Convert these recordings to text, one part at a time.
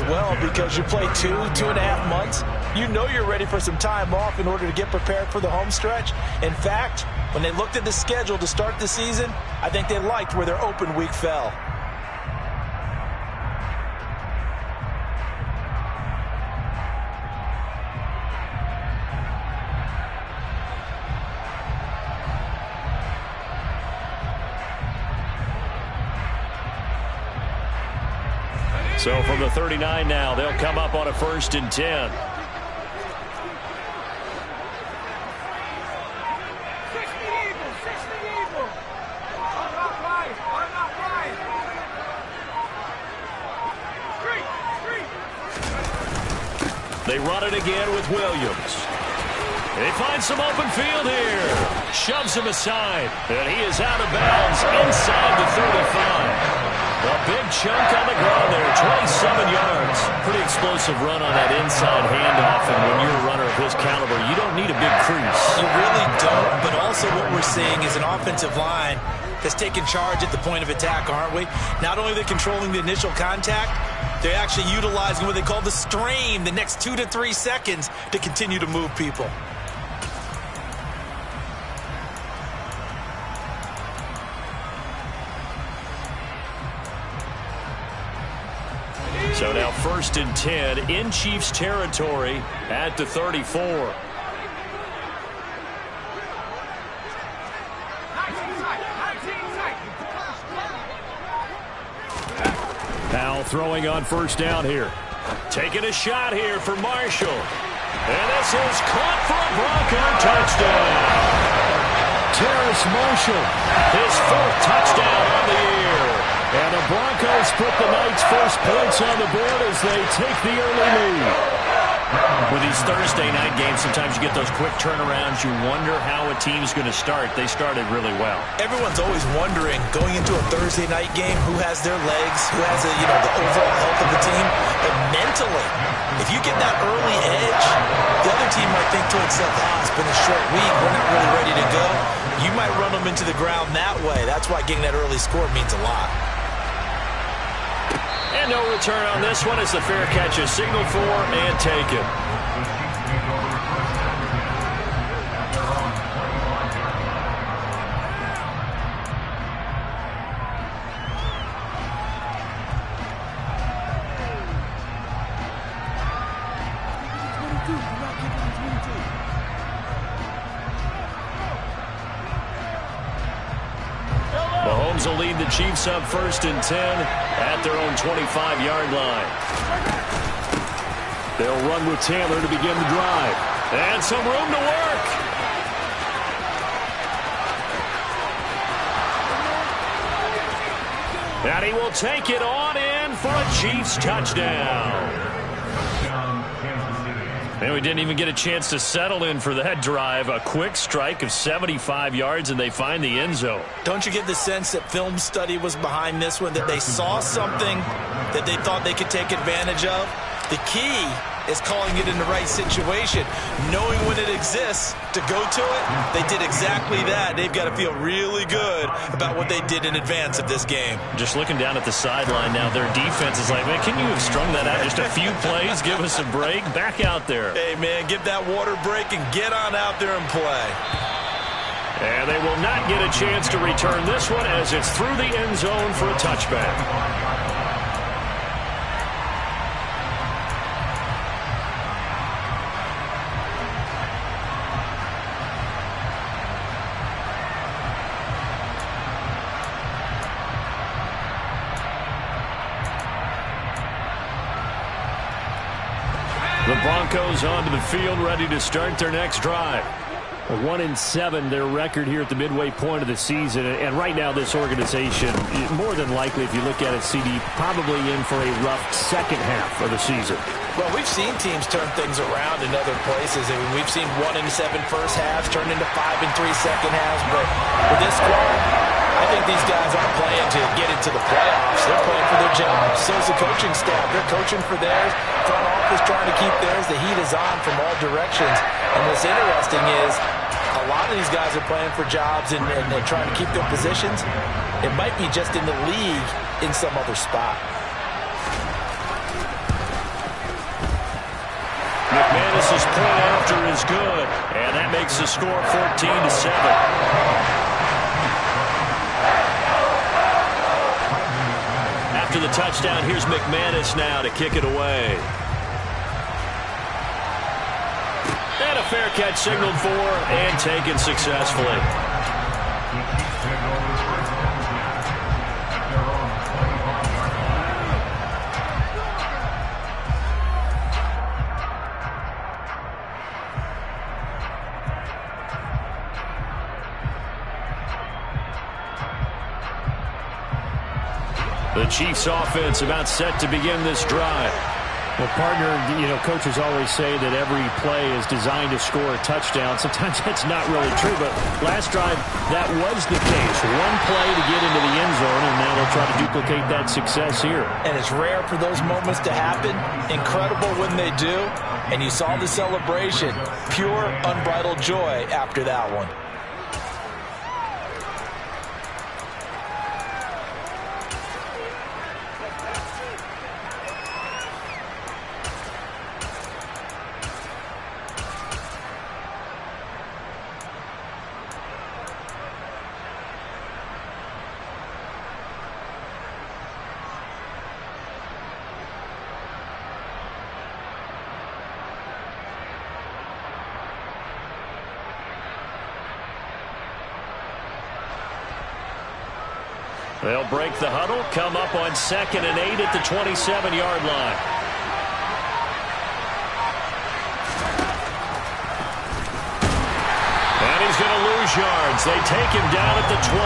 well because you play 2.5 months. You know you're ready for some time off in order to get prepared for the home stretch. In fact, when they looked at the schedule to start the season, I think they liked where their open week fell. So from the 39 now, they'll come up on a 1st and 10. They run it again with Williams. They find some open field here. Shoves him aside. And he is out of bounds inside the 35. A big chunk on the ground there, 27 yards. Pretty explosive run on that inside handoff, and when you're a runner of his caliber, you don't need a big crease. You really don't, but also what we're seeing is an offensive line that's taking charge at the point of attack, aren't we? Not only are they controlling the initial contact, they're actually utilizing what they call the strain, the next 2 to 3 seconds, to continue to move people. So now 1st and 10 in Chiefs territory at the 34. Powell throwing on 1st down here. Taking a shot here for Marshall. And this is caught for a Bronco touchdown. Terrace Marshall, his 4th touchdown on the year. And the Broncos put the Knights' first points on the board as they take the early lead. With these Thursday night games, sometimes you get those quick turnarounds. You wonder how a team's going to start. They started really well. Everyone's always wondering, going into a Thursday night game, who has their legs, who has the overall health of the team. But mentally, if you get that early edge, the other team might think to itself, it's been a short week, we're not really ready to go. You might run them into the ground that way. That's why getting that early score means a lot. And no return on this one as the fair catch is signaled for and taken. Mahomes will lead the Chiefs up 1st and 10 at their own 25-yard line. They'll run with Taylor to begin the drive. And some room to work. And he will take it on in for a Chiefs touchdown. And we didn't even get a chance to settle in for that drive. A quick strike of 75 yards, and they find the end zone. Don't you get the sense that film study was behind this one, that they saw something that they thought they could take advantage of? The key is calling it in the right situation, knowing when it exists to go to it. They did exactly that. They've got to feel really good about what they did in advance of this game. Just looking down at the sideline now, their defense is like, man, can you have strung that out just a few plays? Give us a break. Back out there. Hey, man, give that water break and get on out there and play. And they will not get a chance to return this one as it's through the end zone for a touchback. The Broncos onto the field, ready to start their next drive. 1-7, their record here at the midway point of the season. And right now, this organization, more than likely, if you look at it, CD, probably in for a rough second half of the season. Well, we've seen teams turn things around in other places. I mean, we've seen 1-7 first halves turn into 5-3 second halves. But with this squad, I think these guys aren't playing to get into the playoffs. They're playing for their jobs. So is the coaching staff. They're coaching for theirs. Front office trying to keep theirs. The heat is on from all directions. And what's interesting is a lot of these guys are playing for jobs and they're trying to keep their positions. It might be just in the league in some other spot. Texas's point after is good, and that makes the score 14-7. After the touchdown, here's McManus now to kick it away. And a fair catch signaled for and taken successfully. The Chiefs offense about set to begin this drive. Well, partner, coaches always say that every play is designed to score a touchdown. Sometimes that's not really true, but last drive, that was the case. One play to get into the end zone, and now they'll try to duplicate that success here. And it's rare for those moments to happen. Incredible when they do. And you saw the celebration. Pure, unbridled joy after that one. They'll break the huddle, come up on 2nd and 8 at the 27-yard line. And he's going to lose yards. They take him down at the 26.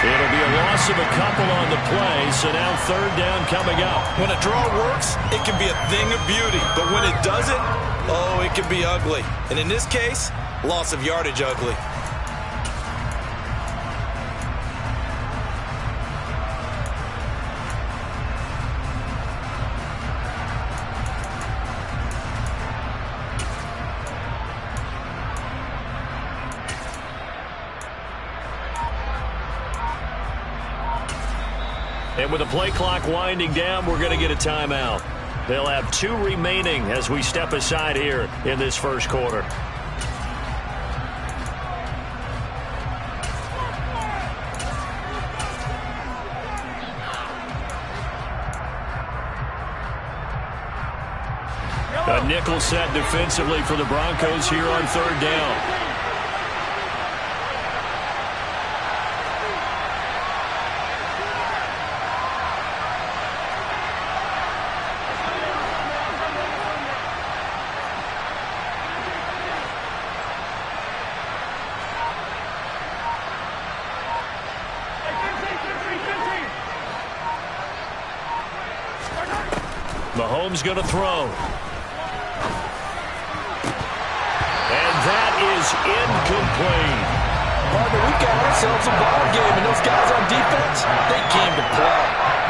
It'll be a loss of a couple on the play, so now 3rd down coming up. When a draw works, it can be a thing of beauty. But when it doesn't, oh, it can be ugly. And in this case, loss of yardage ugly. And with the play clock winding down, we're going to get a timeout. They'll have 2 remaining as we step aside here in this first quarter. A nickel set defensively for the Broncos here on 3rd down. Mahomes going to throw. And that is incomplete. Partner, we've got ourselves a ball game, and those guys on defense, they came to play.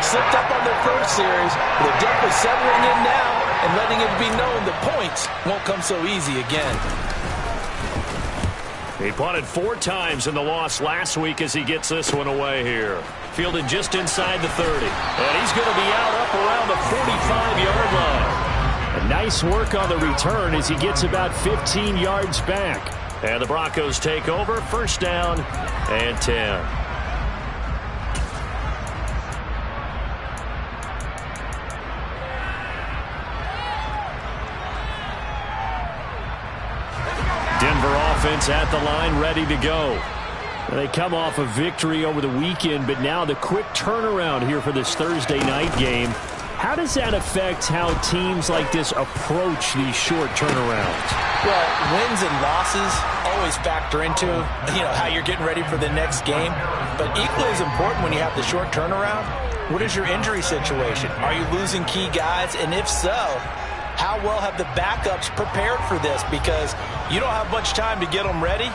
Slipped up on their first series, but they're definitely settling in now and letting it be known the points won't come so easy again. He punted 4 times in the loss last week as he gets this one away here. Fielded just inside the 30. And he's going to be out up around the 45-yard line. A nice work on the return as he gets about 15 yards back. And the Broncos take over, 1st down and 10. Denver offense at the line, ready to go. They come off a victory over the weekend, but now the quick turnaround here for this Thursday night game. How does that affect how teams like this approach these short turnarounds? Well, wins and losses always factor into, how you're getting ready for the next game. But equally as important when you have the short turnaround, what is your injury situation? Are you losing key guys? And if so, how well have the backups prepared for this? Because you don't have much time to get them ready.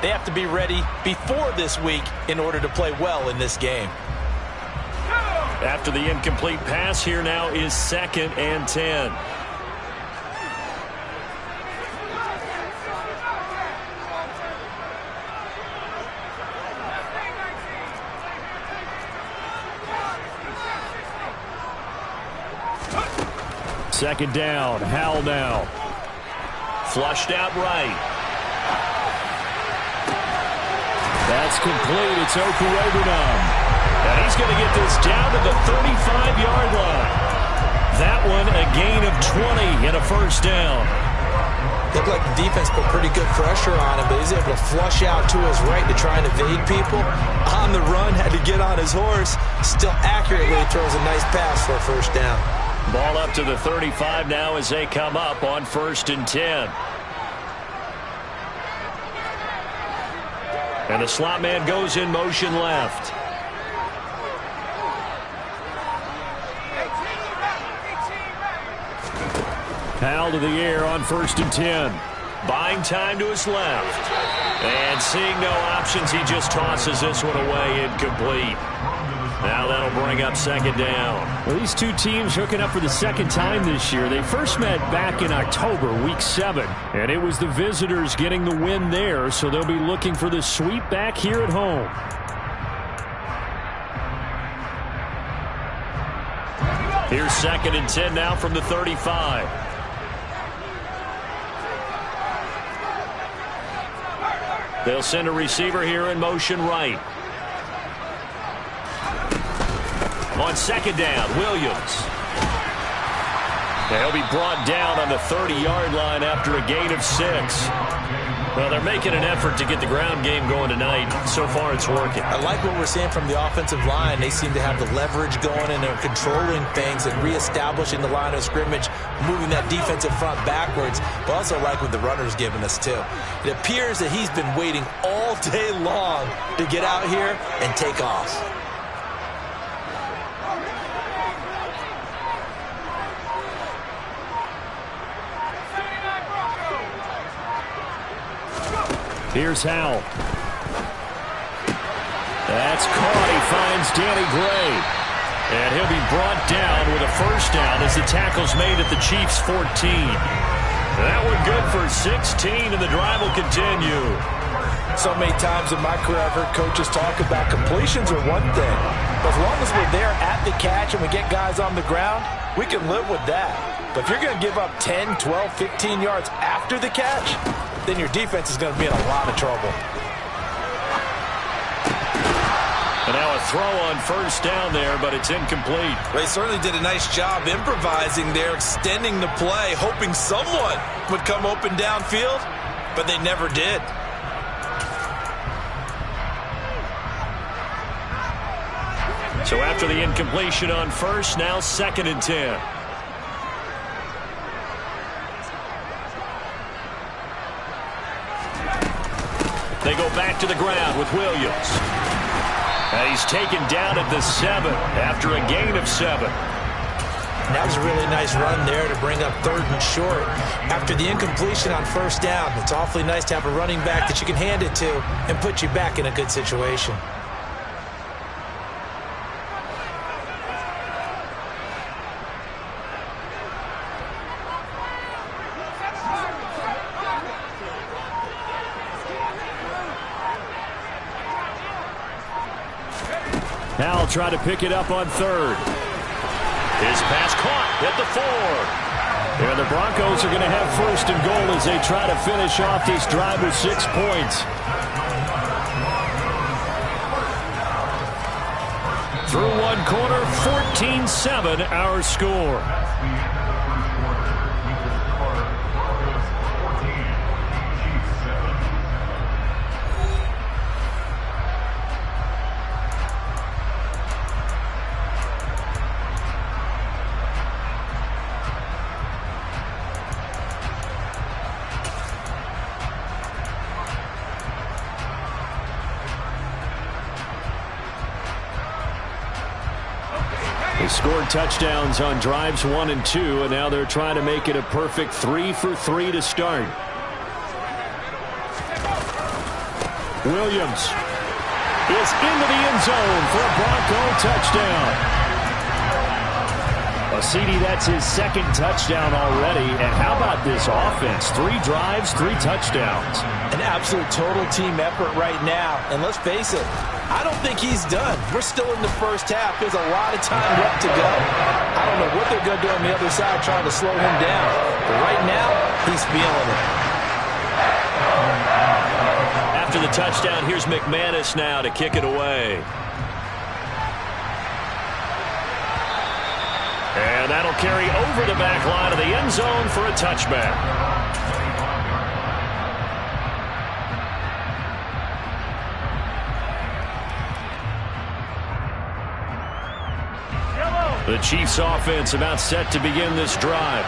They have to be ready before this week in order to play well in this game. After the incomplete pass, here now is 2nd and 10. Second down, Howell now. Flushed out right. That's complete. It's Okuegbunam. And he's going to get this down to the 35-yard line. That one a gain of 20 and a first down. Looked like the defense put pretty good pressure on him, but he's able to flush out to his right to try and evade people. On the run, had to get on his horse. Still accurately throws a nice pass for a first down. Ball up to the 35 now as they come up on 1st and 10. And the slot man goes in motion left. Powell to the air on 1st and 10. Buying time to his left. And seeing no options, he just tosses this one away incomplete. Now that'll bring up 2nd down. Well, these two teams hooking up for the second time this year. They first met back in October, week 7. And it was the visitors getting the win there, so they'll be looking for the sweep back here at home. Here's 2nd and 10 now from the 35. They'll send a receiver here in motion right. On 2nd down, Williams. They'll be brought down on the 30-yard line after a gain of 6. Well, they're making an effort to get the ground game going tonight. So far, it's working. I like what we're seeing from the offensive line. They seem to have the leverage going, and they're controlling things and reestablishing the line of scrimmage, moving that defensive front backwards. But also like what the runner's giving us, too. It appears that he's been waiting all day long to get out here and take off. Here's Howell. That's caught. He finds Danny Gray. And he'll be brought down with a first down as the tackle's made at the Chiefs' 14. That one good for 16, and the drive will continue. So many times in my career I've heard coaches talk about completions are one thing. But as long as we're there at the catch and we get guys on the ground, we can live with that. But if you're going to give up 10, 12, 15 yards after the catch, then your defense is going to be in a lot of trouble. And now a throw on first down there, but it's incomplete. They certainly did a nice job improvising there, extending the play, hoping someone would come open downfield, but they never did. So after the incompletion on first, now 2nd and 10. They go back to the ground with Williams. And he's taken down at the 7 after a gain of 7. That was a really nice run there to bring up 3rd and short. After the incompletion on first down, it's awfully nice to have a running back that you can hand it to and put you back in a good situation. Howell tried to pick it up on 3rd. His pass caught at the 4. And the Broncos are going to have 1st and goal as they try to finish off this drive with 6 points. Through one quarter, 14-7 our score. They scored touchdowns on drives 1 and 2, and now they're trying to make it a perfect 3 for 3 to start. Williams is into the end zone for a Bronco touchdown. CD, that's his 2nd touchdown already. And how about this offense? 3 drives, 3 touchdowns. An absolute total team effort right now. And let's face it, I don't think he's done. We're still in the first half. There's a lot of time left to go. I don't know what they're going to do on the other side trying to slow him down. But right now, he's feeling it. after the touchdown, here's McManus now to kick it away. And that'll carry over the back line of the end zone for a touchback. The Chiefs offense about set to begin this drive.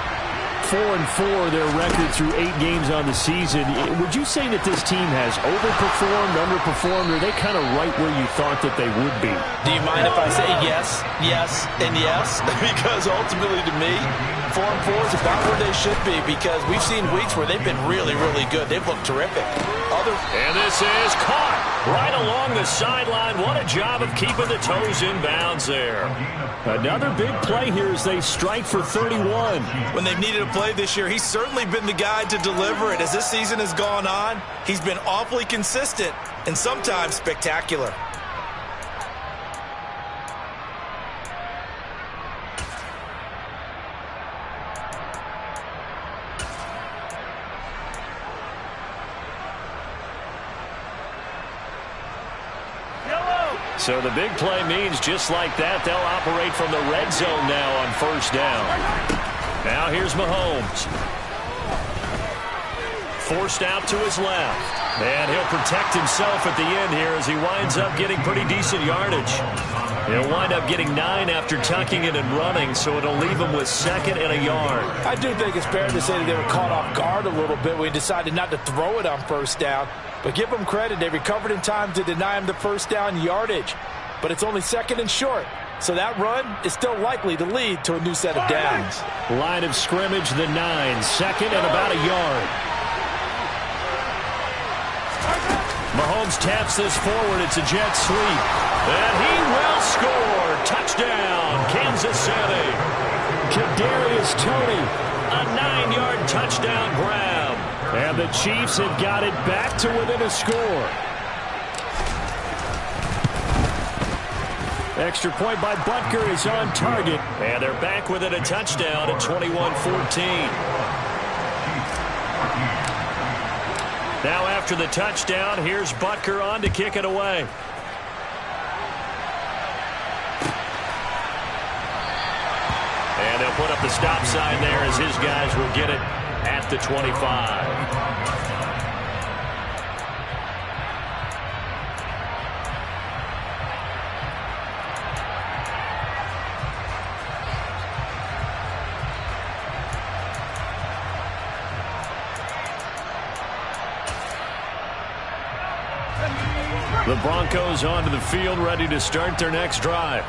4-4 their record through 8 games on the season. Would you say that this team has overperformed, underperformed, or are they kind of right where you thought that they would be? Do you mind if I say yes, yes, and yes? Because ultimately to me, 4-4 is about where they should be, because we've seen weeks where they've been really, really good. They've looked terrific. And this is caught right along the sideline. What a job of keeping the toes in bounds there. Another big play here as they strike for 31. When they've needed a play this year, he's certainly been the guy to deliver it. As this season has gone on, he's been awfully consistent and sometimes spectacular. So the big play means just like that, they'll operate from the red zone now on first down. Now here's Mahomes. Forced out to his left. And he'll protect himself at the end here as he winds up getting pretty decent yardage. He'll wind up getting 9 after tucking it and running, so it'll leave him with 2nd and a yard. I do think it's fair to say that they were caught off guard a little bit when he decided not to throw it on first down. But give them credit, they recovered in time to deny him the first down yardage. But it's only 2nd and short. So that run is still likely to lead to a new set of downs. Line of scrimmage, the 9. 2nd and about a yard. Mahomes taps this forward. It's a jet sweep. And he will score. Touchdown, Kansas City. Kadarius Toney. A 9-yard touchdown grab. And the Chiefs have got it back to within a score. Extra point by Butker is on target. And they're back within a touchdown at 21-14. Now after the touchdown, here's Butker on to kick it away. And they'll put up the stop sign there as his guys will get it at the 25. The Broncos onto the field, ready to start their next drive.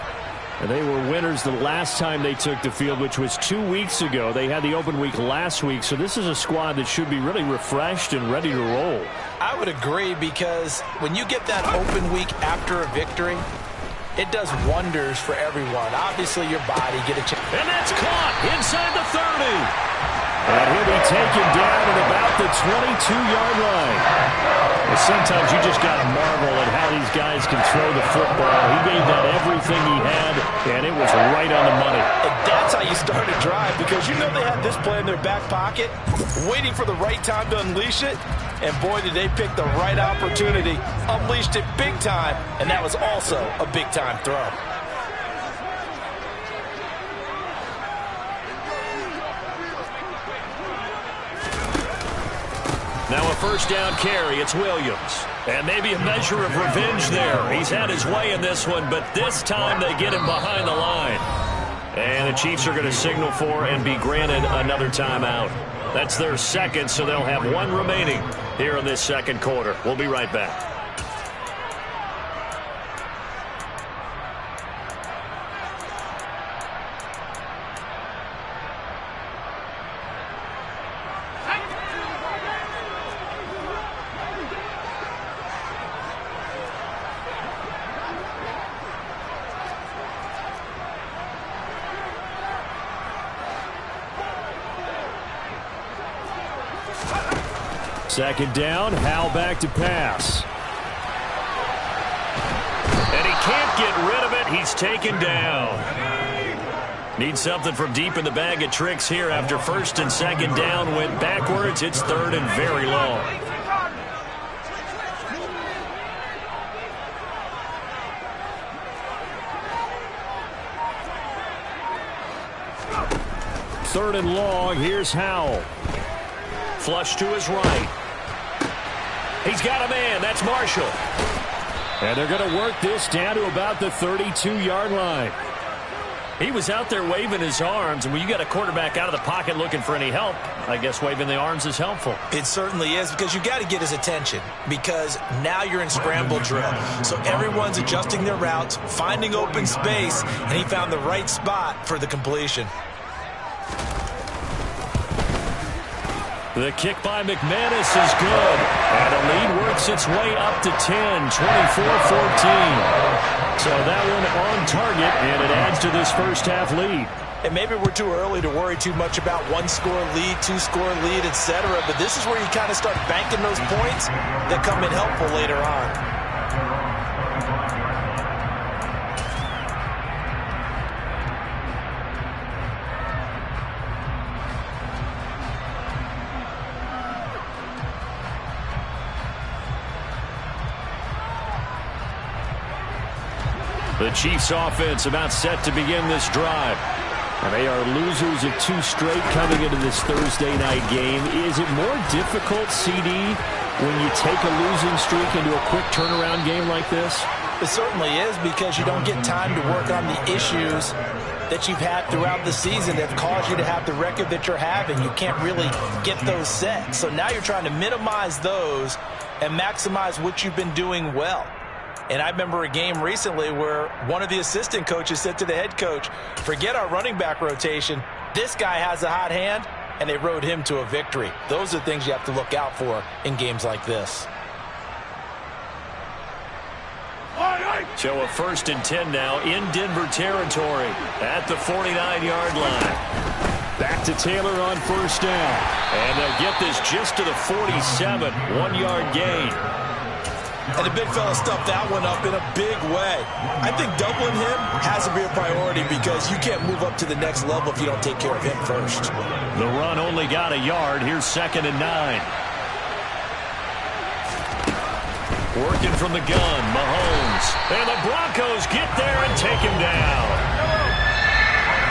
And they were winners the last time they took the field, which was 2 weeks ago. They had the open week last week, so this is a squad that should be really refreshed and ready to roll. I would agree, because when you get that open week after a victory, it does wonders for everyone. Obviously, your body get a chance. And that's caught inside the 30. And he'll be taken down at about the 22-yard line. Well, sometimes you just got to marvel at how these guys can throw the football. He gave that everything he had, and it was right on the money. And that's how you start a drive, because you know they had this play in their back pocket, waiting for the right time to unleash it. And boy, did they pick the right opportunity. Unleashed it big time, and that was also a big-time throw. Now a first down carry. It's Williams. And maybe a measure of revenge there. He's had his way in this one, but this time they get him behind the line. And the Chiefs are going to signal for and be granted another timeout. That's their second, so they'll have one remaining here in this second quarter. We'll be right back. Second down, Howell back to pass. And he can't get rid of it. He's taken down. Needs something from deep in the bag of tricks here after first and second down went backwards. It's third and very long. 3rd and long. Here's Howell. Flush to his right. He's got a man. That's Marshall. And they're going to work this down to about the 32-yard line. He was out there waving his arms, and when you got a quarterback out of the pocket looking for any help, I guess waving the arms is helpful. It certainly is, because you got to get his attention, because now you're in scramble drill. So everyone's adjusting their routes, finding open space, and he found the right spot for the completion. The kick by McManus is good. And the lead works its way up to 10, 24-14. So that one on target, and it adds to this first half lead. And maybe we're too early to worry too much about one-score lead, two-score lead, etc. But this is where you kind of start banking those points that come in helpful later on. The Chiefs offense about set to begin this drive. And they are losers of 2 straight coming into this Thursday night game. Is it more difficult, CD, when you take a losing streak into a quick turnaround game like this? It certainly is, because you don't get time to work on the issues that you've had throughout the season that have caused you to have the record that you're having. You can't really get those set. So now you're trying to minimize those and maximize what you've been doing well. And I remember a game recently where one of the assistant coaches said to the head coach, forget our running back rotation. This guy has a hot hand, and they rode him to a victory. Those are things you have to look out for in games like this. So a 1st and 10 now in Denver territory at the 49-yard line. Back to Taylor on 1st down. And they'll get this just to the 47, 1-yard gain. And the big fella stuffed that one up in a big way. I think doubling him has to be a priority, because you can't move up to the next level if you don't take care of him first. The run only got a yard. Here's 2nd and 9. Working from the gun, Mahomes. And the Broncos get there and take him down.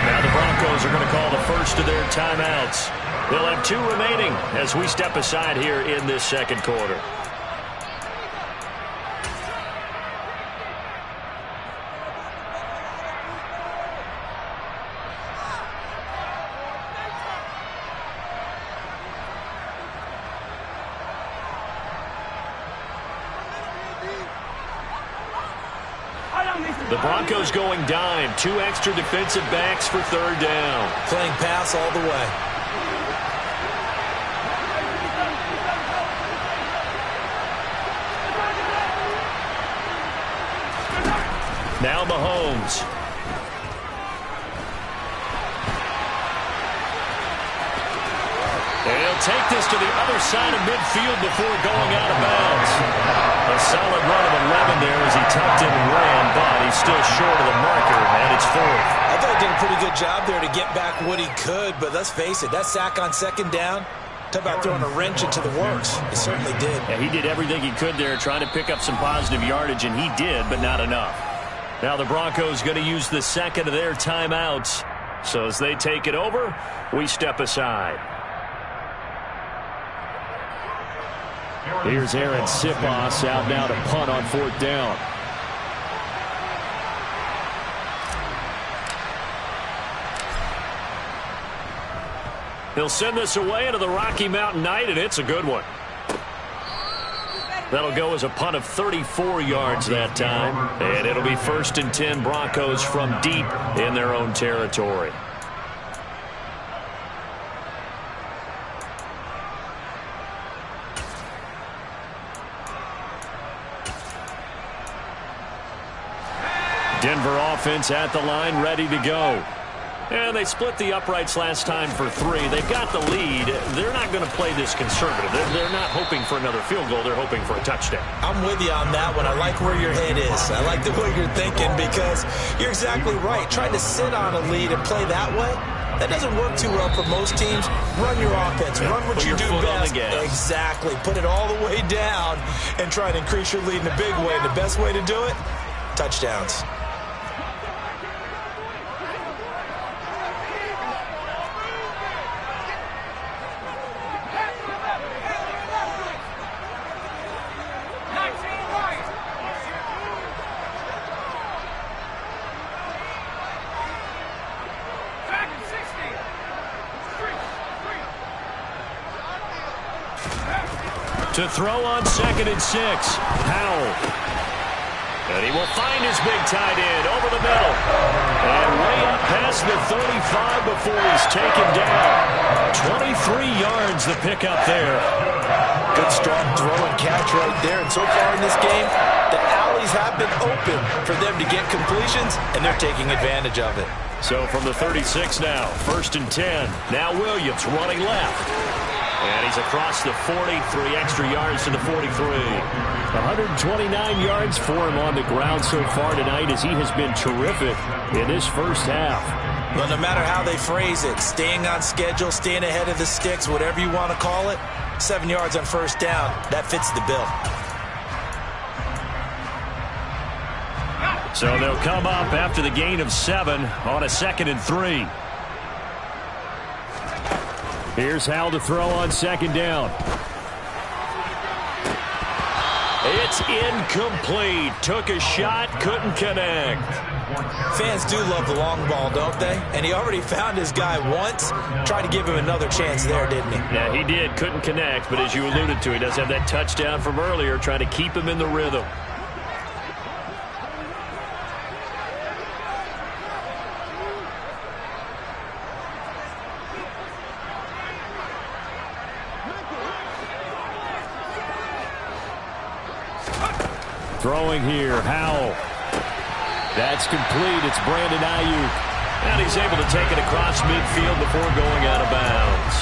Now the Broncos are going to call the first of their timeouts. They'll have 2 remaining as we step aside here in this second quarter. The Broncos going dime. 2 extra defensive backs for 3rd down. Playing pass all the way. Now Mahomes. And he'll take this to the other side of midfield before going out of bounds. A solid run of 11 there as he tucked in and ran, but he's still short of the marker, and it's 4th. I thought he did a pretty good job there to get back what he could, but let's face it, that sack on 2nd down, talk about throwing a wrench into the works. He certainly did. Yeah, he did everything he could there, trying to pick up some positive yardage, and he did, but not enough. Now the Broncos going to use the 2nd of their timeouts. So as they take it over, we step aside. Here's Aaron Siposs out now to punt on 4th down. He'll send this away into the Rocky Mountain Night, and it's a good one. That'll go as a punt of 34 yards that time, and it'll be 1st and 10 Broncos from deep in their own territory. Denver offense at the line, ready to go. And they split the uprights last time for 3. They've got the lead. They're not going to play this conservative. They're not hoping for another field goal. They're hoping for a touchdown. I'm with you on that one. I like where your head is. I like the way you're thinking, because you're exactly right. Trying to sit on a lead and play that way, that doesn't work too well for most teams. Run your offense. Run what you do best. Exactly. Put it all the way down and try to increase your lead in a big way. And the best way to do it, touchdowns. To throw on 2nd and 6. Howell. And he will find his big tight end over the middle. And way up past the 35 before he's taken down. 23 yards the pickup there. Good strong throw and catch right there. And so far in this game, the alleys have been open for them to get completions, and they're taking advantage of it. So from the 36 now, 1st and 10. Now Williams running left. And he's across the 40, 3 extra yards to the 43. 129 yards for him on the ground so far tonight as he has been terrific in this first half. Well, no matter how they phrase it, staying on schedule, staying ahead of the sticks, whatever you want to call it, 7 yards on 1st down, that fits the bill. So they'll come up after the gain of 7 on a 2nd and 3. Here's Howell to throw on 2nd down. It's incomplete. Took a shot, couldn't connect. Fans do love the long ball, don't they? And he already found his guy once. Tried to give him another chance there, didn't he? Yeah, he did. Couldn't connect, but as you alluded to, he does have that touchdown from earlier, trying to keep him in the rhythm. Throwing here, Howell. That's complete. It's Brandon Ayuk. And he's able to take it across midfield before going out of bounds.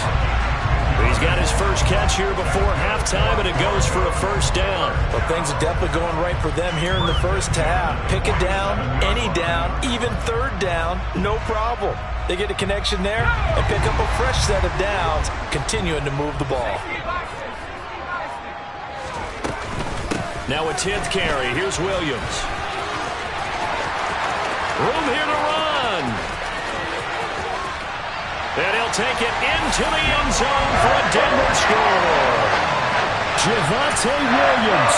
He's got his first catch here before halftime, and it goes for a 1st down. Well, things are definitely going right for them here in the first half. Pick a down, any down, even 3rd down, no problem. They get a connection there and pick up a fresh set of downs, continuing to move the ball. Now a 10th carry. Here's Williams. Room here to run. And he'll take it into the end zone for a Denver score. Javonte Williams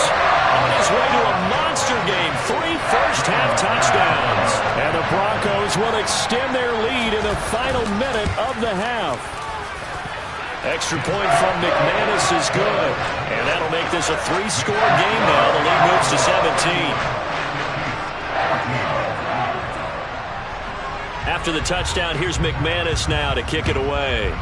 on his way to a monster game. 3 first-half touchdowns. And the Broncos will extend their lead in the final minute of the half. Extra point from McManus is good. And that'll make this a 3-score game now. The lead moves to 17. After the touchdown, here's McManus now to kick it away.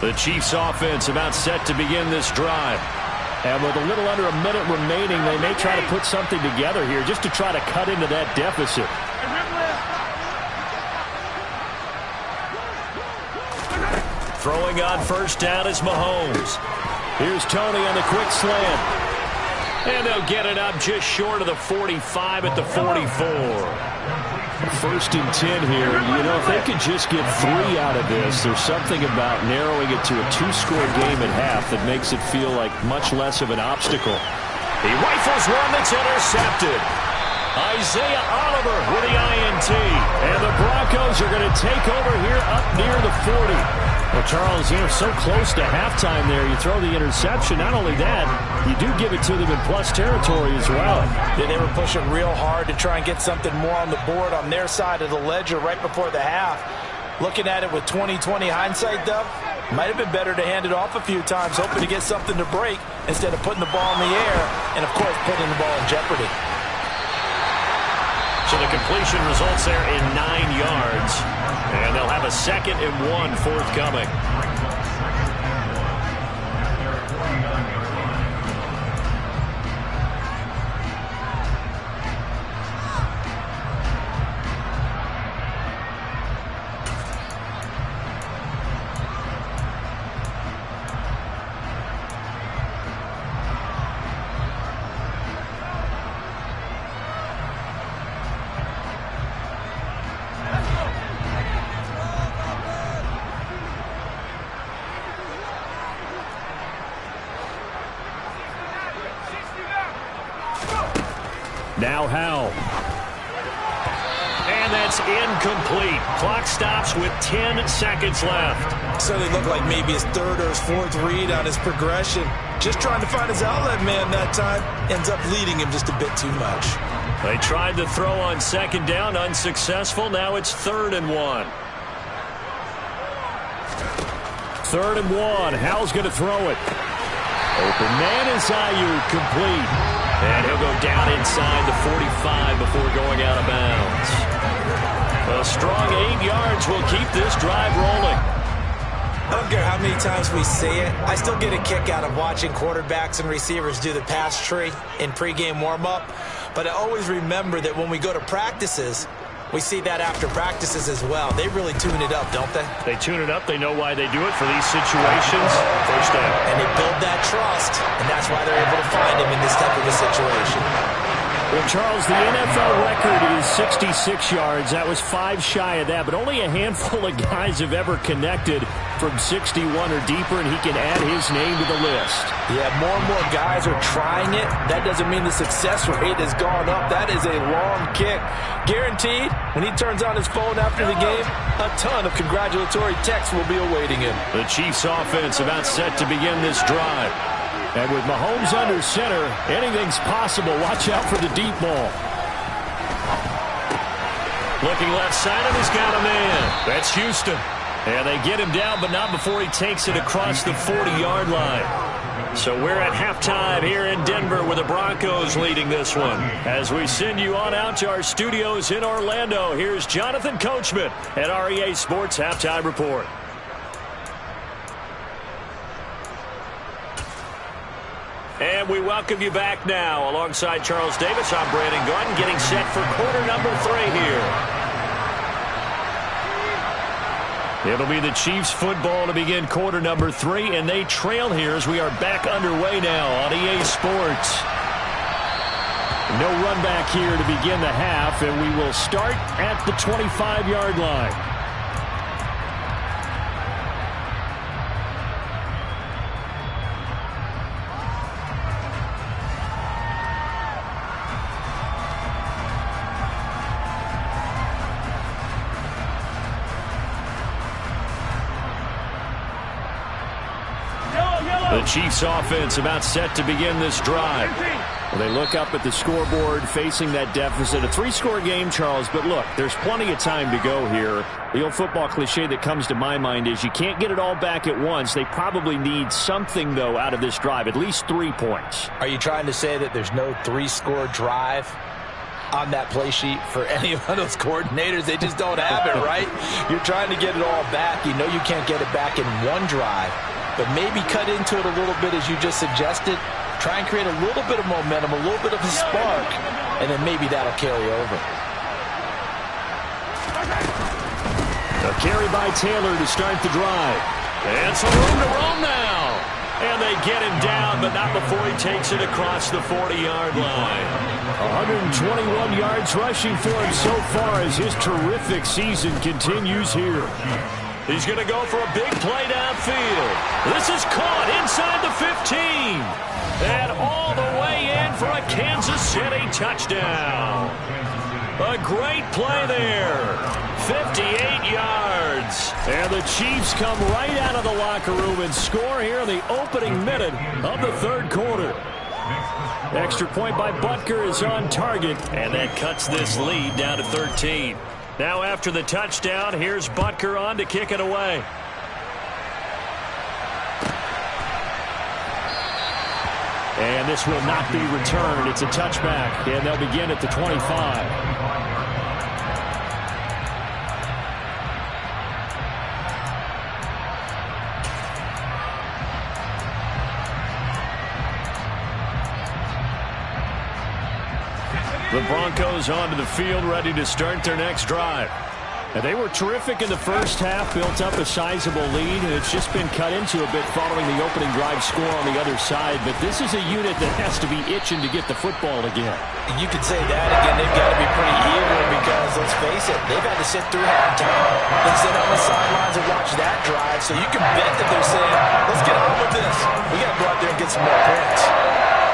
The Chiefs offense about set to begin this drive. And with a little under a minute remaining, they may try to put something together here just to try to cut into that deficit. Throwing on 1st down is Mahomes. Here's Tony on the quick slant. And they'll get it up just short of the 45 at the 44. 1st and 10 here. You know, if they could just get 3 out of this, there's something about narrowing it to a 2-score game at half that makes it feel like much less of an obstacle. He rifles one that's intercepted. Isaiah Oliver with the INT. And the Broncos are going to take over here up near the 40. Well, Charles, you know, so close to halftime there. You throw the interception. Not only that, you do give it to them in plus territory as well. Yeah, they were pushing real hard to try and get something more on the board on their side of the ledger right before the half. Looking at it with 20/20 hindsight, though, might have been better to hand it off a few times, hoping to get something to break instead of putting the ball in the air and, of course, putting the ball in jeopardy. So the completion results there in 9 yards. And they'll have a 2nd and 1 forthcoming. Now Howell. And that's incomplete. Clock stops with 10 seconds left. Certainly looked like maybe his third or his fourth read on his progression. Just trying to find his outlet man that time. Ends up leading him just a bit too much. They tried to throw on second down, unsuccessful. Now it's 3rd and 1. 3rd and 1. Howell's going to throw it. Open man is Ayuk, complete. And he'll go down inside the 45 before going out of bounds. A strong 8 yards will keep this drive rolling. I don't care how many times we say it, I still get a kick out of watching quarterbacks and receivers do the pass tree in pregame warm-up. But I always remember that when we go to practices, we see that after practices as well. They really tune it up, don't they? They tune it up. They know why they do it for these situations. First down. And they build that trust, and that's why they're able to find him in this type of a situation. Well, Charles, the NFL record is 66 yards. That was 5 shy of that, but only a handful of guys have ever connected from 61 or deeper, and he can add his name to the list. Yeah, more and more guys are trying it. That doesn't mean the success rate has gone up. That is a long kick. Guaranteed, when he turns on his phone after the game, a ton of congratulatory texts will be awaiting him. The Chiefs offense about set to begin this drive. And with Mahomes under center, anything's possible. Watch out for the deep ball. Looking left side, and he's got a man. That's Houston. And they get him down, but not before he takes it across the 40-yard line. So we're at halftime here in Denver with the Broncos leading this one. As we send you on out to our studios in Orlando, here's Jonathan Coachman at REA Sports Halftime Report. And we welcome you back now. Alongside Charles Davis, I'm Brandon Gaudin, getting set for quarter number 3 here. It'll be the Chiefs football to begin quarter number 3, and they trail here as we are back underway now on EA Sports. No run back here to begin the half, and we will start at the 25-yard line. The Chiefs offense about set to begin this drive. Well, they look up at the scoreboard facing that deficit. A 3-score game, Charles, but look, there's plenty of time to go here. The old football cliche that comes to my mind is you can't get it all back at once. They probably need something, though, out of this drive, at least 3 points. Are you trying to say that there's no 3-score drive on that play sheet for any of those coordinators? They just don't have it, right? You're trying to get it all back. You know you can't get it back in one drive. But maybe cut into it a little bit, as you just suggested. Try and create a little bit of momentum, a little bit of a spark, and then maybe that'll carry over. A carry by Taylor to start the drive. And some room to roam now. And they get him down, but not before he takes it across the 40-yard line. 121 yards rushing for him so far as his terrific season continues here. He's going to go for a big play downfield. This is caught inside the 15. And all the way in for a Kansas City touchdown. A great play there. 58 yards. And the Chiefs come right out of the locker room and score here in the opening minute of the 3rd quarter. Extra point by Butker is on target. And that cuts this lead down to 13. Now after the touchdown, here's Butker on to kick it away. And this will not be returned. It's a touchback, and they'll begin at the 25. The Broncos onto the field, ready to start their next drive. And they were terrific in the first half, built up a sizable lead, and it's just been cut into a bit following the opening drive score on the other side. But this is a unit that has to be itching to get the football again. You could say that again. They've got to be pretty eager because, let's face it, they've had to sit through halftime. They sit on the sidelines and watch that drive. So you can bet that they're saying, let's get on with this. We got to go out there and get some more points.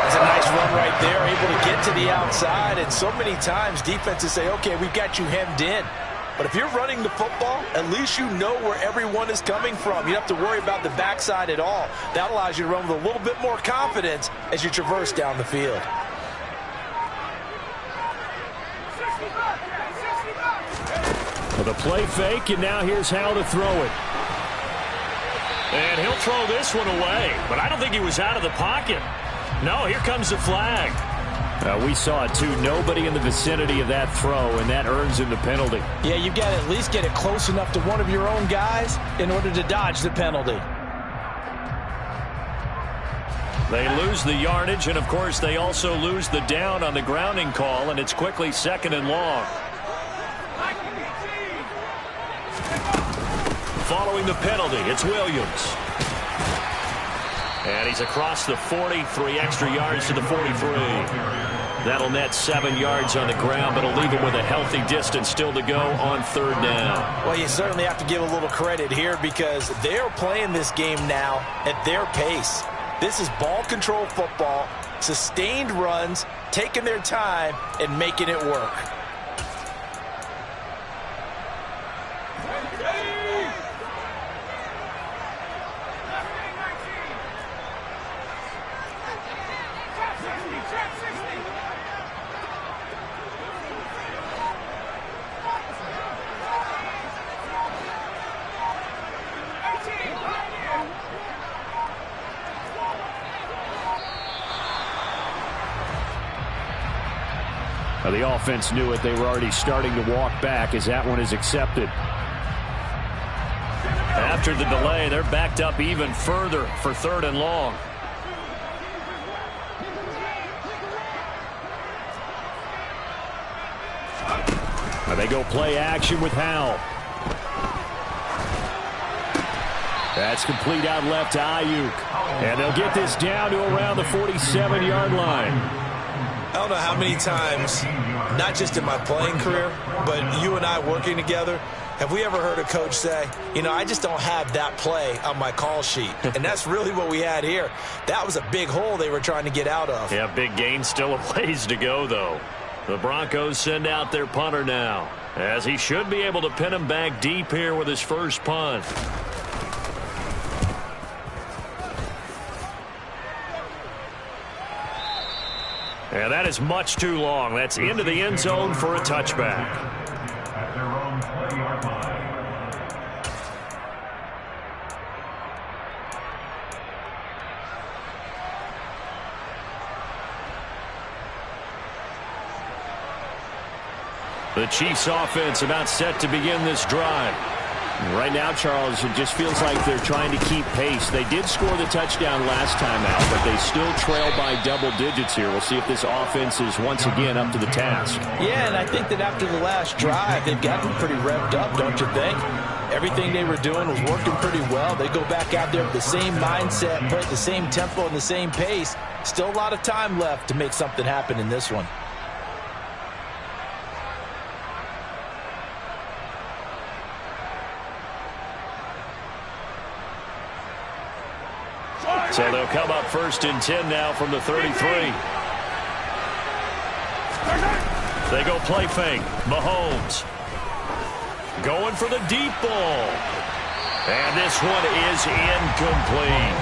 As an Nice run right there, able to get to the outside. And so many times defenses say, okay, we've got you hemmed in. But if you're running the football, at least you know where everyone is coming from. You don't have to worry about the backside at all. That allows you to run with a little bit more confidence as you traverse down the field. With a play fake, and now here's how to throw it. And he'll throw this one away, but I don't think he was out of the pocket. No, here comes the flag. We saw it, too. Nobody in the vicinity of that throw, and that earns him the penalty. Yeah, you've got to at least get it close enough to one of your own guys in order to dodge the penalty. They lose the yardage, and, of course, they also lose the down on the grounding call, and it's quickly 2nd and long. Following the penalty, it's Williams. And he's across the 40, 3 extra yards to the 43. That'll net 7 yards on the ground, but it'll leave him with a healthy distance still to go on 3rd down. Well, you certainly have to give a little credit here because they're playing this game now at their pace. This is ball control football, sustained runs, taking their time and making it work. The offense knew it. They were already starting to walk back as that one is accepted. After the delay, they're backed up even further for 3rd and long. Now they go play action with Howell. That's complete out left to Ayuk. And they'll get this down to around the 47-yard line. I don't know how many times, not just in my playing career, but you and I working together, have we ever heard a coach say, you know, I just don't have that play on my call sheet. And that's really what we had here. That was a big hole they were trying to get out of. Yeah, big gain, still a ways to go, though. The Broncos send out their punter now, as he should be able to pin him back deep here with his first punt. And that is much too long. That's into the end zone for a touchback. The Chiefs offense about set to begin this drive. Right now, Charles, it just feels like they're trying to keep pace. They did score the touchdown last time out, but they still trail by double digits here. We'll see if this offense is once again up to the task. Yeah, and I think that after the last drive, they've gotten pretty revved up, don't you think? Everything they were doing was working pretty well. They go back out there with the same mindset, play at the same tempo and the same pace. Still a lot of time left to make something happen in this one. So they'll come up 1st and 10 now from the 33. They go play fake. Mahomes going for the deep ball. And this one is incomplete.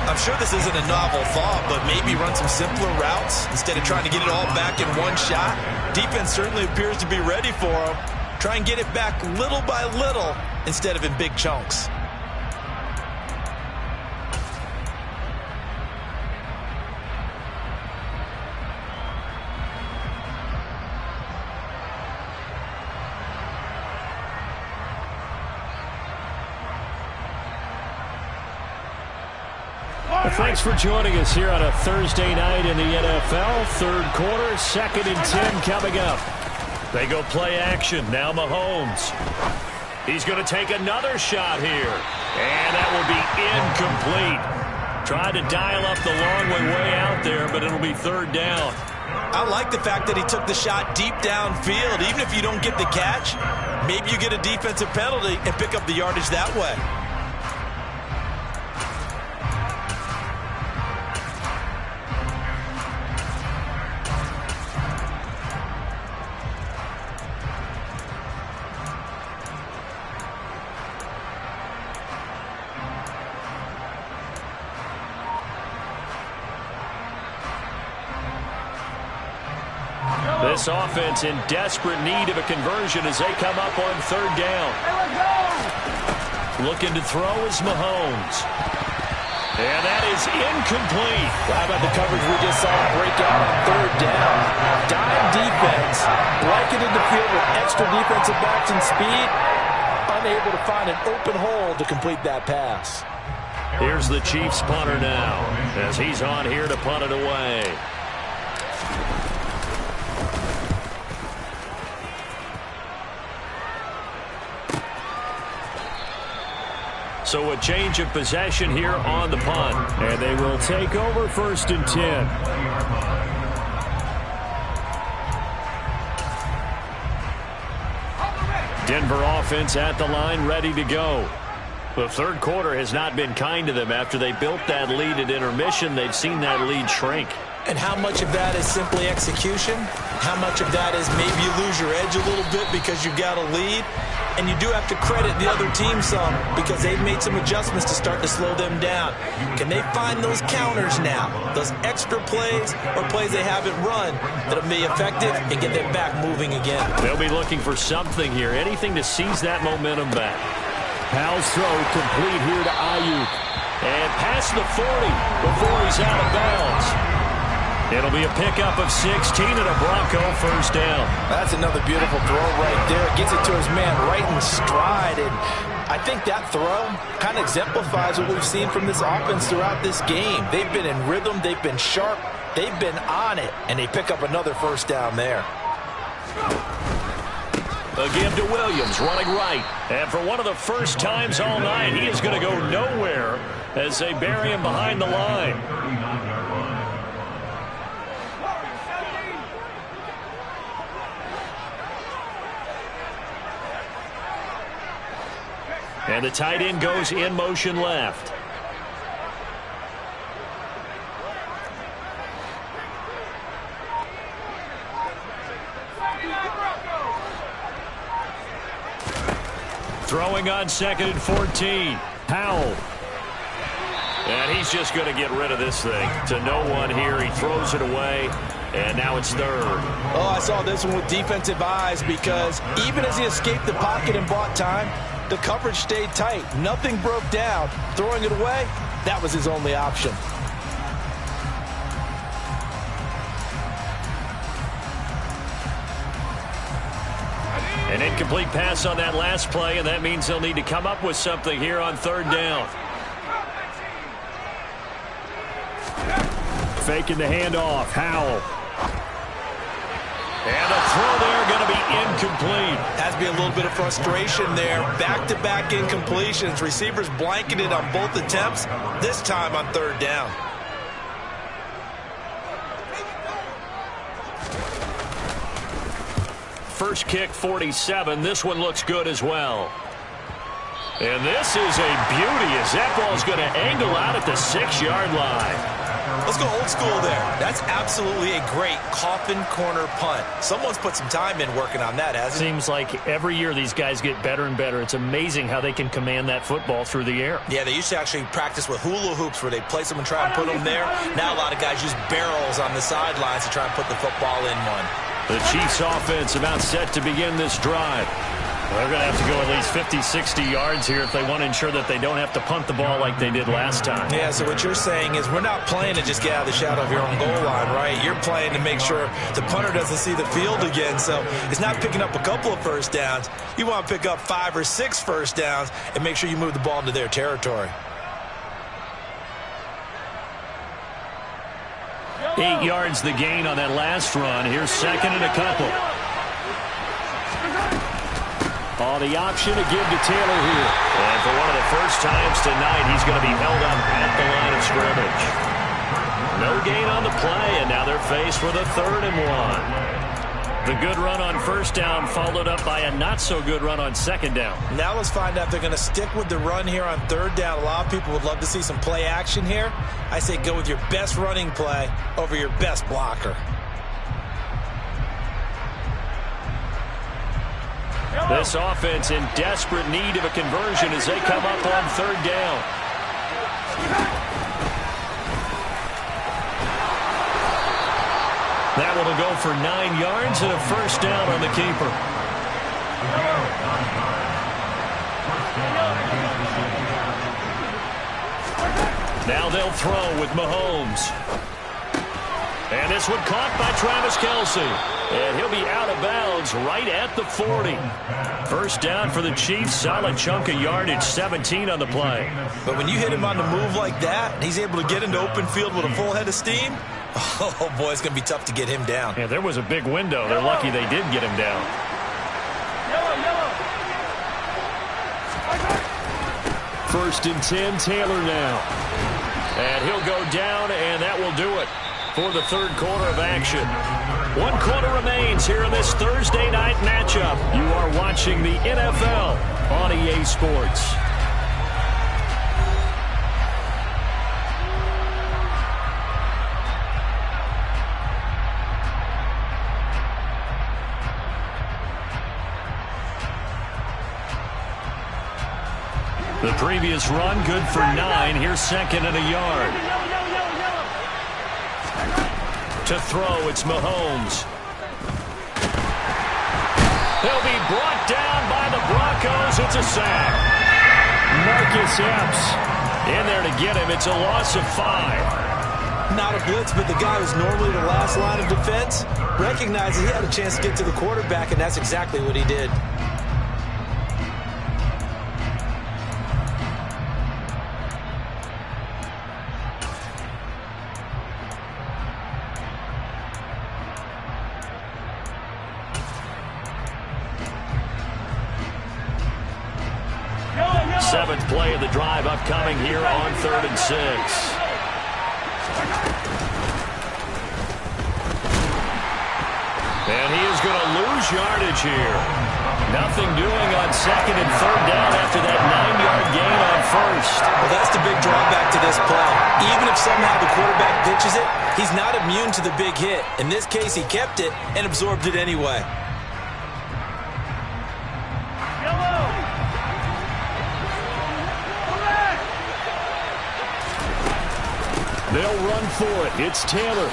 I'm sure this isn't a novel thought, but maybe run some simpler routes instead of trying to get it all back in one shot. Defense certainly appears to be ready for him. Try and get it back little by little instead of in big chunks. Thanks for joining us here on a Thursday night in the NFL. 3rd quarter, 2nd and 10 coming up. They go play action. Now Mahomes. He's going to take another shot here. And that will be incomplete. Tried to dial up the long way out there, but it'll be 3rd down. I like the fact that he took the shot deep downfield. Even if you don't get the catch, maybe you get a defensive penalty and pick up the yardage that way. This offense in desperate need of a conversion as they come up on third down. Looking to throw is Mahomes. And that is incomplete. How about the coverage we just saw break out on third down? Dime defense, blanketed the field with extra defensive backs and speed, unable to find an open hole to complete that pass. Here's the Chiefs punter now as he's on here to punt it away. So a change of possession here on the punt. And they will take over 1st and 10. Denver offense at the line, ready to go. The third quarter has not been kind to them. After they built that lead at intermission, they've seen that lead shrink. And how much of that is simply execution? How much of that is maybe you lose your edge a little bit because you've got a lead? And you do have to credit the other team some because they've made some adjustments to start to slow them down. Can they find those counters now, those extra plays or plays they haven't run that'll be effective and get them back moving again? They'll be looking for something here, anything to seize that momentum back. Powell's throw complete here to Ayuk. And past the 40 before he's out of bounds. It'll be a pickup of 16 and a Bronco first down. That's another beautiful throw right there. Gets it to his man right in stride. And I think that throw kind of exemplifies what we've seen from this offense throughout this game. They've been in rhythm. They've been sharp. They've been on it. And they pick up another first down there. Again to Williams, running right. And for one of the first times all night, he is going to go nowhere as they bury him behind the line. And the tight end goes in motion left. Throwing on 2nd and 14. Powell. And he's just going to get rid of this thing to no one here. He throws it away, and now it's 3rd. Oh, I saw this one with defensive eyes because even as he escaped the pocket and bought time, the coverage stayed tight. Nothing broke down. Throwing it away, that was his only option. An incomplete pass on that last play, and that means they'll need to come up with something here on 3rd down. Faking the handoff. Howell. And a throw there going to be incomplete. Has to be a little bit of frustration there. Back-to-back incompletions. Receivers blanketed on both attempts, this time on 3rd down. First kick, 47. This one looks good as well. And this is a beauty as that ball's going to angle out at the 6-yard line. Let's go old school there. That's absolutely a great coffin corner punt. Someone's put some time in working on that, hasn't it? Seems like every year these guys get better and better. It's amazing how they can command that football through the air. Yeah, they used to actually practice with hula hoops where they place them and try and put them there. Now a lot of guys use barrels on the sidelines to try and put the football in one. The Chiefs offense about set to begin this drive. They're going to have to go at least 50, 60 yards here if they want to ensure that they don't have to punt the ball like they did last time. Yeah, so what you're saying is we're not playing to just get out of the shadow of your own goal line, right? You're playing to make sure the punter doesn't see the field again. So it's not picking up a couple of first downs. You want to pick up 5 or 6 first downs and make sure you move the ball into their territory. 8 yards the gain on that last run. Here's 2nd and a couple. Oh, the option to give to Taylor here. And for one of the first times tonight, he's going to be held up at the line of scrimmage. No gain on the play, and now they're faced with a 3rd and 1. The good run on first down followed up by a not-so-good run on 2nd down. Now let's find out if they're going to stick with the run here on 3rd down. A lot of people would love to see some play action here. I say go with your best running play over your best blocker. This offense in desperate need of a conversion as they come up on 3rd down. That one will go for 9 yards and a first down on the keeper. Now they'll throw with Mahomes. And this one caught by Travis Kelce. And he'll be out of bounds right at the 40. First down for the Chiefs. Solid chunk of yardage, 17 on the play. But when you hit him on the move like that, and he's able to get into open field with a full head of steam, oh, boy, it's going to be tough to get him down. Yeah, there was a big window. They're lucky they did get him down. First and 10, Taylor now. And he'll go down, and that will do it for the third quarter of action. 1 quarter remains here in this Thursday night matchup. You are watching the NFL on EA Sports. The previous run, good for 9. Here's second and a yard. To throw, it's Mahomes. He'll be brought down by the Broncos. It's a sack. Marcus Epps in there to get him. It's a loss of 5. Not a blitz, but the guy who's normally the last line of defense recognized he had a chance to get to the quarterback, and that's exactly what he did. Seventh play of the drive upcoming here on 3rd and 6. And he is going to lose yardage here. Nothing doing on 2nd and 3rd down after that 9-yard gain on 1st. Well, that's the big drawback to this play. Even if somehow the quarterback pitches it, he's not immune to the big hit. In this case, he kept it and absorbed it anyway. They'll run for it. It's Taylor.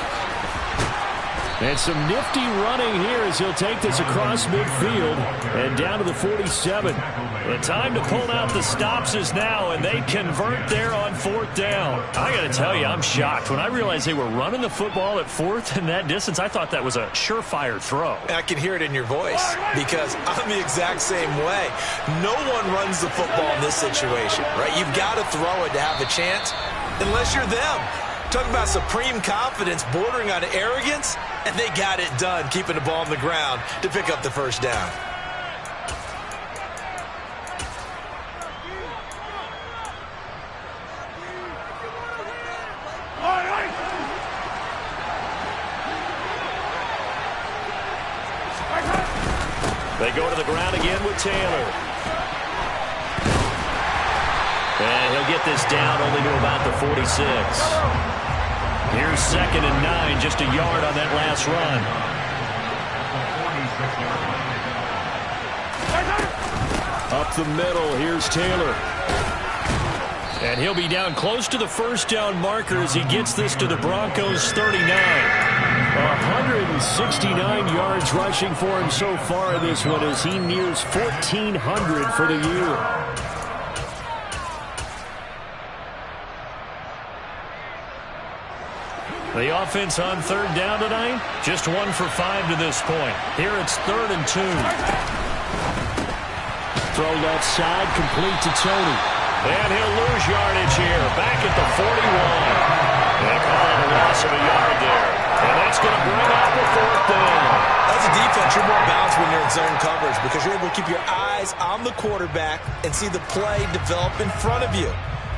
And some nifty running here as he'll take this across midfield and down to the 47. The time to pull out the stops is now, and they convert there on 4th down. I got to tell you, I'm shocked. When I realized they were running the football at 4th and that distance, I thought that was a surefire throw. I can hear it in your voice because I'm the exact same way. No one runs the football in this situation, right? You've got to throw it to have a chance unless you're them. Talk about supreme confidence bordering on arrogance, and they got it done, keeping the ball on the ground to pick up the first down. They go to the ground again with Taylor. And he'll get this down only to about the 46. Here's 2nd and 9, just a yard on that last run. Up the middle, here's Taylor. And he'll be down close to the first down marker as he gets this to the Broncos' 39. 169 yards rushing for him so far in this one as he nears 1,400 for the year. The offense on 3rd down tonight, just 1 for 5 to this point. Here it's 3rd and 2. Throw left side, complete to Tony. And he'll lose yardage here, back at the 41. They call it a loss of a yard there. And that's going to bring up the 4th down. As a defense, you're more balanced when you're in zone coverage because you're able to keep your eyes on the quarterback and see the play develop in front of you.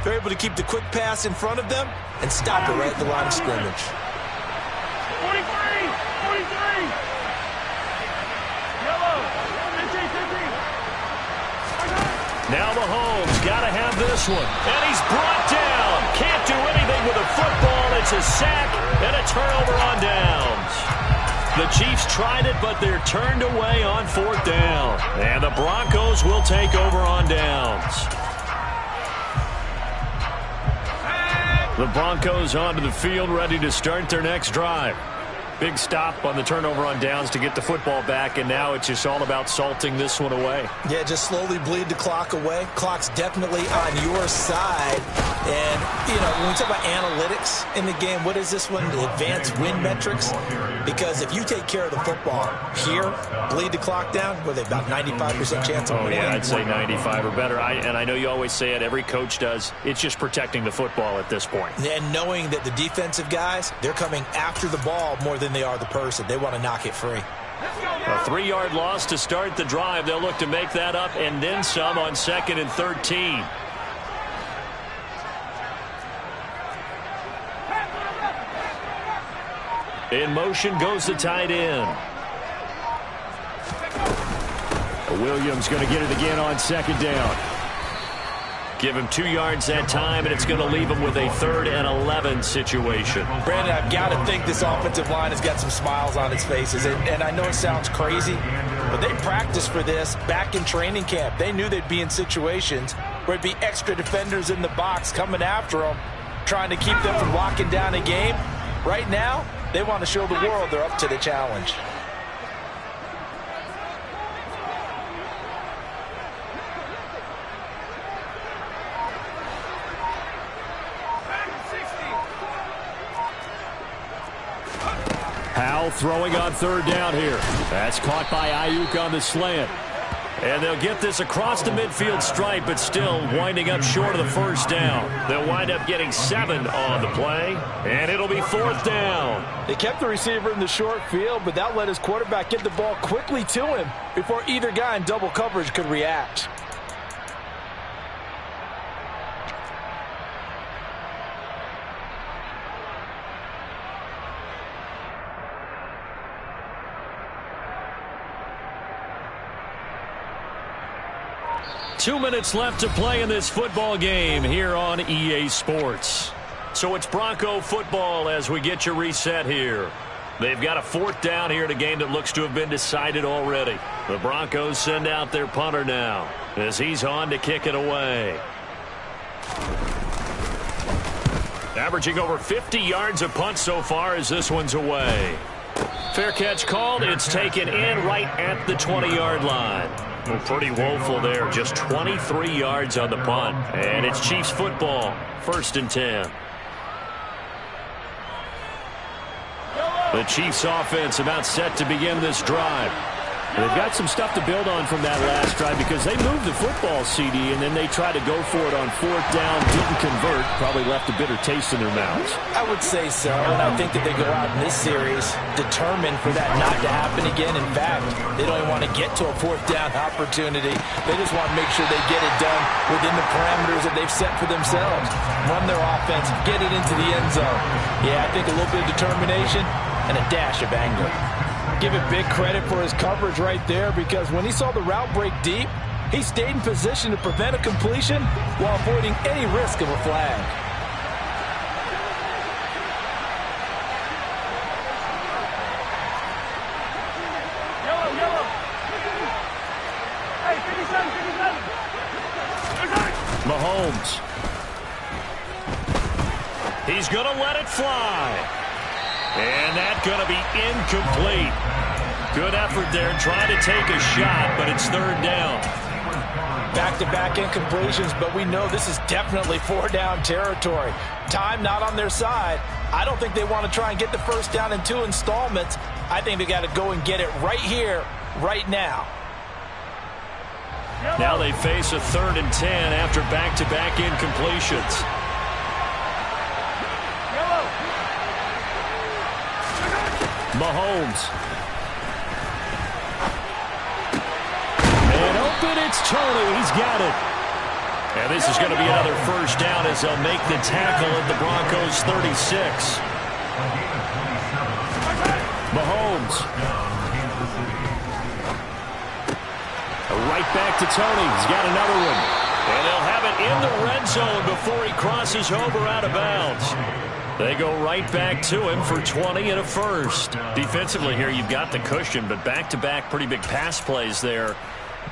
They're able to keep the quick pass in front of them and stop it right at the line of scrimmage. 43! 43! Yellow! 50! Now Mahomes got to have this one. And he's brought down. Can't do anything with a football. It's a sack and a turnover on downs. The Chiefs tried it, but they're turned away on 4th down. And the Broncos will take over on downs. The Broncos onto the field, ready to start their next drive. Big stop on the turnover on downs to get the football back, and now it's just all about salting this one away. Yeah, just slowly bleed the clock away. Clock's definitely on your side. And, you know, when we talk about analytics in the game, what is this one? Advanced win metrics? Because if you take care of the football here, bleed the clock down, what are they, about 95% chance of winning? Oh, yeah, I'd say 95 or better. And I know you always say it, every coach does. It's just protecting the football at this point. And knowing that the defensive guys, they're coming after the ball more than they are the person. They want to knock it free. A 3-yard loss to start the drive. They'll look to make that up and then some on 2nd and 13. In motion goes the tight end. Williams going to get it again on 2nd down. Give him 2 yards that time, and it's going to leave him with a 3rd and 11 situation. Brandon, I've got to think this offensive line has got some smiles on its faces. And I know it sounds crazy, but they practiced for this back in training camp. They knew they'd be in situations where it'd be extra defenders in the box coming after them, trying to keep them from locking down a game. Right now, they want to show the world they're up to the challenge. Howell throwing on 3rd down here. That's caught by Ayuk on the slant. And they'll get this across the midfield stripe, but still winding up short of the 1st down. They'll wind up getting 7 on the play, and it'll be 4th down. They kept the receiver in the short field, but that let his quarterback get the ball quickly to him before either guy in double coverage could react. Two minutes left to play in this football game here on EA Sports. So it's Bronco football as we get you reset here. They've got a 4th down here in a game that looks to have been decided already. The Broncos send out their punter now as he's on to kick it away. Averaging over 50 yards a punt so far as this one's away. Fair catch called. It's taken in right at the 20-yard line. Well, pretty woeful there. Just 23 yards on the punt. And it's Chiefs football. 1st and 10. The Chiefs offense about set to begin this drive. They've got some stuff to build on from that last drive because they moved the football, CD, and then they tried to go for it on 4th down, didn't convert, probably left a bitter taste in their mouths. I would say so, and I think that they go out in this series determined for that not to happen again. In fact, they don't even want to get to a 4th down opportunity. They just want to make sure they get it done within the parameters that they've set for themselves. Run their offense, get it into the end zone. Yeah, I think a little bit of determination and a dash of anger. Give it big credit for his coverage right there because when he saw the route break deep, he stayed in position to prevent a completion while avoiding any risk of a flag. Yellow. Hey, 57. Mahomes. He's going to let it fly. And that's going to be incomplete. Good effort there trying to take a shot, but it's 3rd down. Back-to-back incompletions, but we know this is definitely 4-down territory. Time not on their side. I don't think they want to try and get the 1st down in 2 installments. I think they got to go and get it right here, right now. Now they face a 3rd and 10 after back-to-back incompletions. Mahomes. And open, it's Tony. He's got it. And this is going to be another 1st down as they'll make the tackle at the Broncos' 36. Mahomes. Right back to Tony. He's got another one. And they'll have it in the red zone before he crosses over out of bounds. They go right back to him for 20 and a 1st. Defensively here, you've got the cushion, but back-to-back pretty big pass plays there.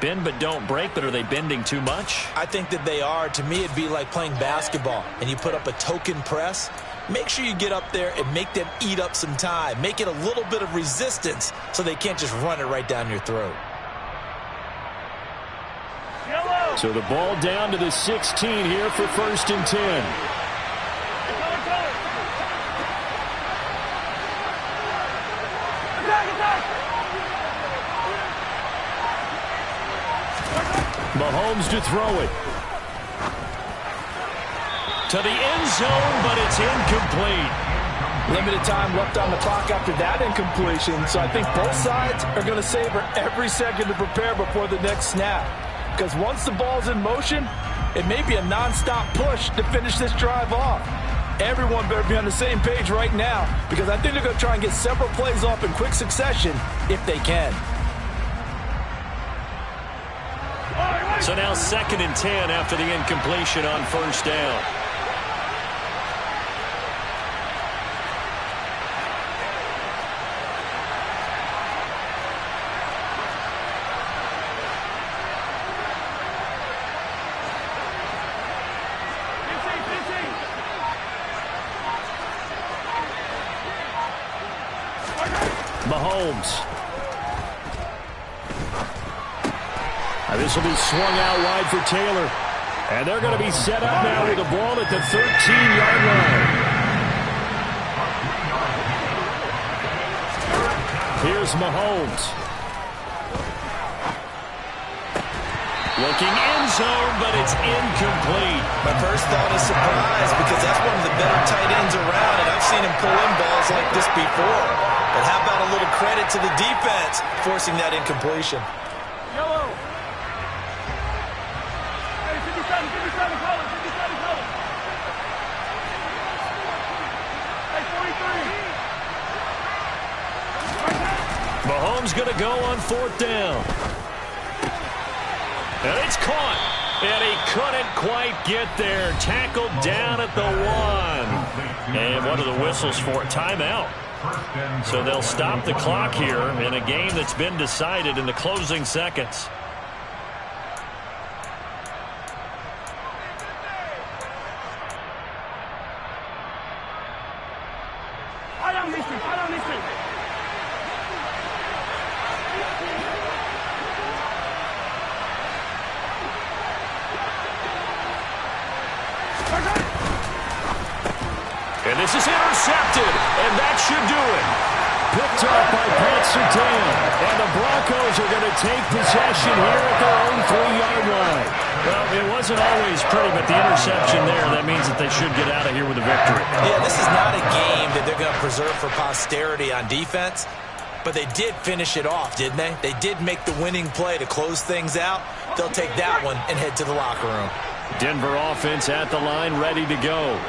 Bend but don't break, but are they bending too much? I think that they are. To me, it'd be like playing basketball, and you put up a token press. make sure you get up there and make them eat up some time. Make it a little bit of resistance so they can't just run it right down your throat. So the ball down to the 16 here for 1st and 10. Mahomes to throw it. To the end zone, but it's incomplete. Limited time left on the clock after that incompletion, so I think both sides are going to savor every second to prepare before the next snap. Because once the ball's in motion, it may be a non-stop push to finish this drive off. Everyone better be on the same page right now, because I think they're going to try and get several plays off in quick succession if they can. So now 2nd and 10 after the incompletion on 1st down. Mahomes. This will be swung out wide for Taylor. And they're going to be set up now with the ball at the 13-yard line. Here's Mahomes. Looking end zone, but it's incomplete. My first thought is surprise, because that's one of the better tight ends around, and I've seen him pull in balls like this before. But how about a little credit to the defense forcing that incompletion? Yellow. Hey, 57, color. Hey, 43. Mahomes going to go on 4th down. And it's caught. And he couldn't quite get there. Tackled down at the 1. And what are the whistles for? Timeout. So they'll stop the clock here in a game that's been decided in the closing seconds. And this is intercepted, and that should do it. Picked up by Pat Surtain, and the Broncos are going to take possession here at their own 3-yard line. Well, it wasn't always pretty, but the interception there, that means that they should get out of here with a victory. Yeah, this is not a game that they're going to preserve for posterity on defense, but they did finish it off, didn't they? They did make the winning play to close things out. They'll take that one and head to the locker room. Denver offense at the line, ready to go.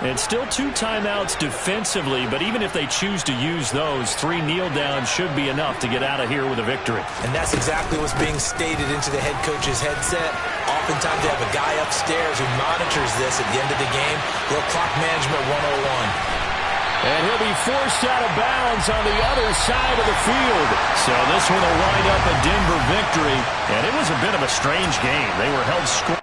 And still 2 timeouts defensively, but even if they choose to use those, 3 kneel downs should be enough to get out of here with a victory. And that's exactly what's being stated into the head coach's headset. Oftentimes they have a guy upstairs who monitors this at the end of the game. Little clock management 101. And he'll be forced out of bounds on the other side of the field. So this one will wind up a Denver victory. And it was a bit of a strange game. They were held scoreless.